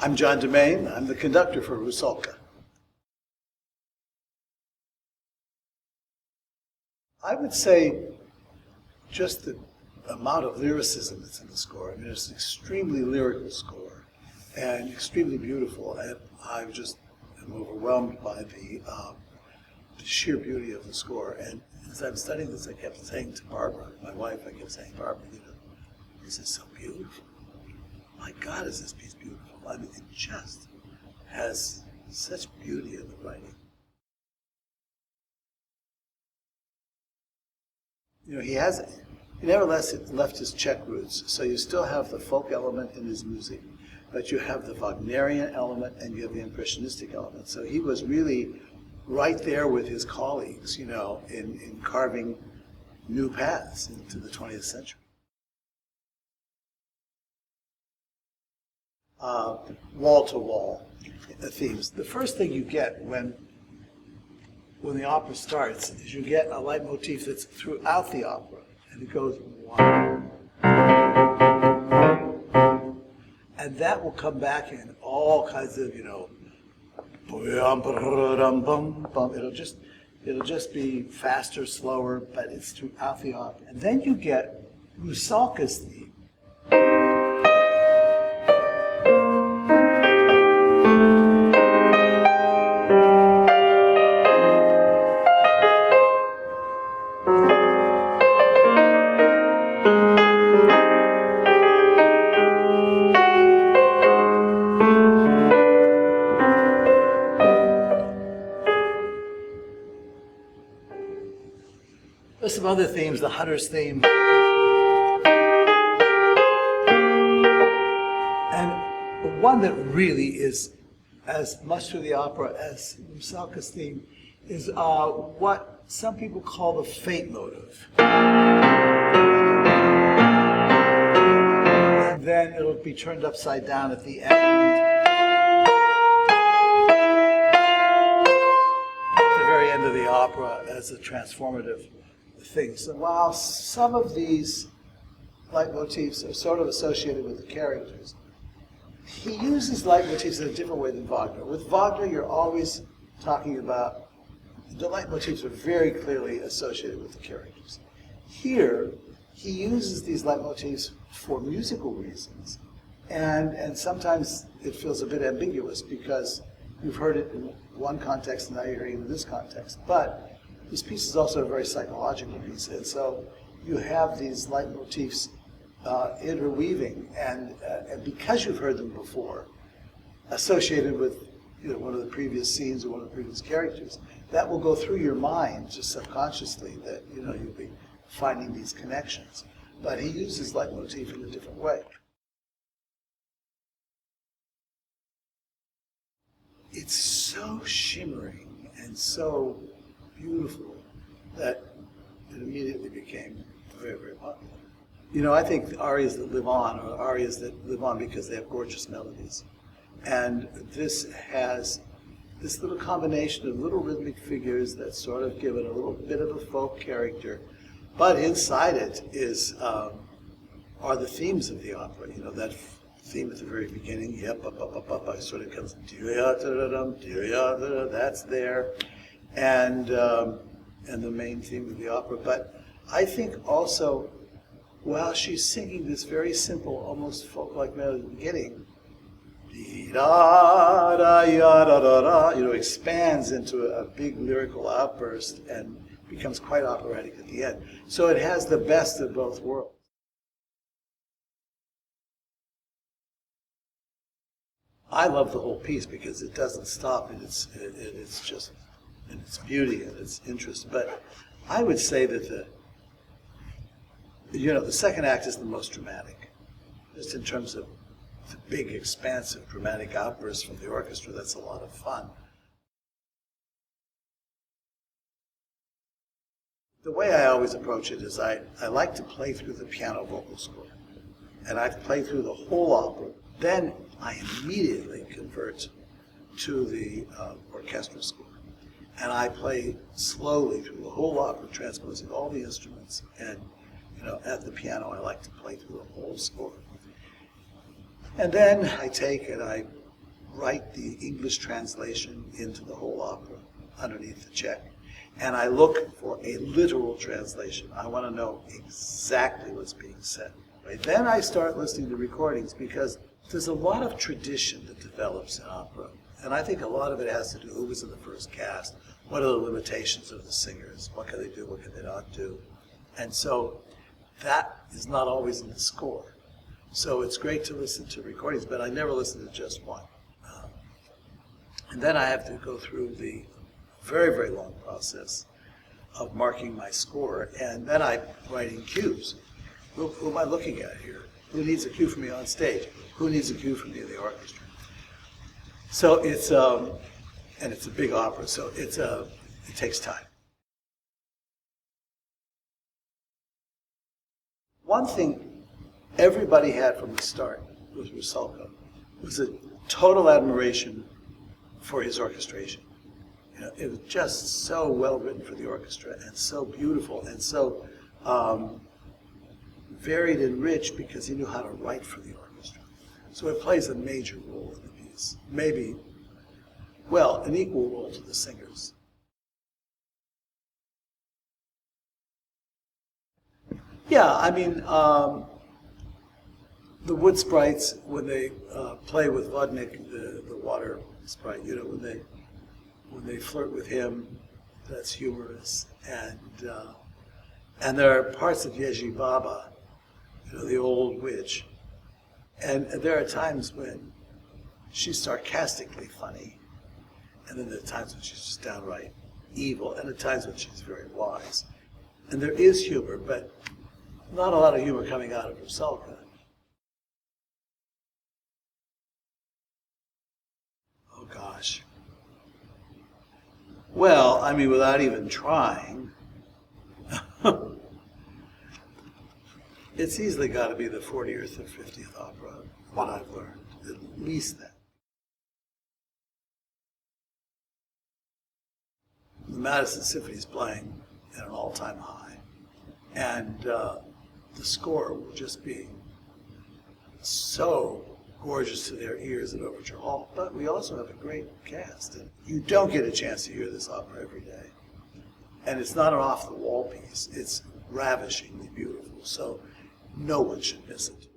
I'm John DeMain. I'm the conductor for Rusalka. I would say just the amount of lyricism that's in the score. I mean, it's an extremely lyrical score and extremely beautiful, and I just am overwhelmed by the sheer beauty of the score. And as I'm studying this, I kept saying to Barbara, my wife, I kept saying, Barbara, this is so beautiful. My God, is this piece beautiful? I mean, it just has such beauty in the writing. He never left his Czech roots, so you still have the folk element in his music, but you have the Wagnerian element and you have the impressionistic element. So he was really right there with his colleagues, in carving new paths into the 20th century. Wall-to-wall themes. The first thing you get when the opera starts is you get a leitmotif that's throughout the opera, and it goes one. And that will come back in all kinds of, it'll just be faster, slower, but it's throughout the opera. And then you get Rusalka's theme. There's some other themes, the Hunter's theme. And one that really is as much through the opera as Rusalka's theme is what some people call the fate motive. And then it'll be turned upside down at the end. At the very end of the opera as a transformative thing. So while some of these leitmotifs are sort of associated with the characters, he uses leitmotifs in a different way than Wagner. With Wagner, you're always talking about, the leitmotifs are very clearly associated with the characters. Here, he uses these leitmotifs for musical reasons, and sometimes it feels a bit ambiguous because you've heard it in one context and now you're hearing it in this context. But this piece is also a very psychological piece, and so you have these leitmotifs interweaving, and because you've heard them before, associated with one of the previous scenes or one of the previous characters, that will go through your mind just subconsciously that you'll be finding these connections. But he uses leitmotif in a different way. It's so shimmering and so beautiful that it immediately became very, very popular. I think the arias that live on are arias that live on because they have gorgeous melodies. And this has this little combination of little rhythmic figures that sort of give it a little bit of a folk character. But inside it are the themes of the opera. That theme at the very beginning, sort of comes, that's there. And the main theme of the opera. But I think also, while she's singing this very simple, almost folk-like melody at the beginning, expands into a big lyrical outburst and becomes quite operatic at the end. So it has the best of both worlds. I love the whole piece because it doesn't stop in its beauty and its interest. But I would say that the second act is the most dramatic, just in terms of the big, expansive, dramatic outbursts from the orchestra. That's a lot of fun. The way I always approach it is I like to play through the piano vocal score, and I play through the whole opera. Then I immediately convert to the orchestra score. And I play slowly through the whole opera, transposing all the instruments. And, at the piano, I like to play through the whole score. And then I take and I write the English translation into the whole opera underneath the check. And I look for a literal translation. I want to know exactly what's being said. Right? Then I start listening to recordings because there's a lot of tradition that develops in opera. And I think a lot of it has to do who was in the first cast, what are the limitations of the singers, what can they do, what can they not do. And so that is not always in the score. So it's great to listen to recordings, but I never listen to just one. And then I have to go through the very, very long process of marking my score, and then I'm writing cues. Who am I looking at here? Who needs a cue for me on stage? Who needs a cue for me in the orchestra? So it's, and it's a big opera, so it takes time. One thing everybody had from the start with Rusalka was a total admiration for his orchestration. You know, it was just so well written for the orchestra and so beautiful and so varied and rich because he knew how to write for the orchestra. So it plays a major role in the piece. Maybe, well, an equal role to the singers. Yeah, I mean, the wood sprites, when they play with Vodnik, the water sprite, you know, when they flirt with him, that's humorous. And there are parts of Yeji Baba, you know, the old witch, and there are times when she's sarcastically funny, and then there are times when she's just downright evil, and there are times when she's very wise. And there is humor, but not a lot of humor coming out of Rusalka. Oh gosh. Well, I mean, without even trying, it's easily got to be the 40th or 50th opera that I've learned, at least that. The Madison Symphony is playing at an all-time high, and the score will just be so gorgeous to their ears at Overture Hall. But we also have a great cast, and you don't get a chance to hear this opera every day. And it's not an off-the-wall piece. It's ravishingly beautiful, so no one should miss it.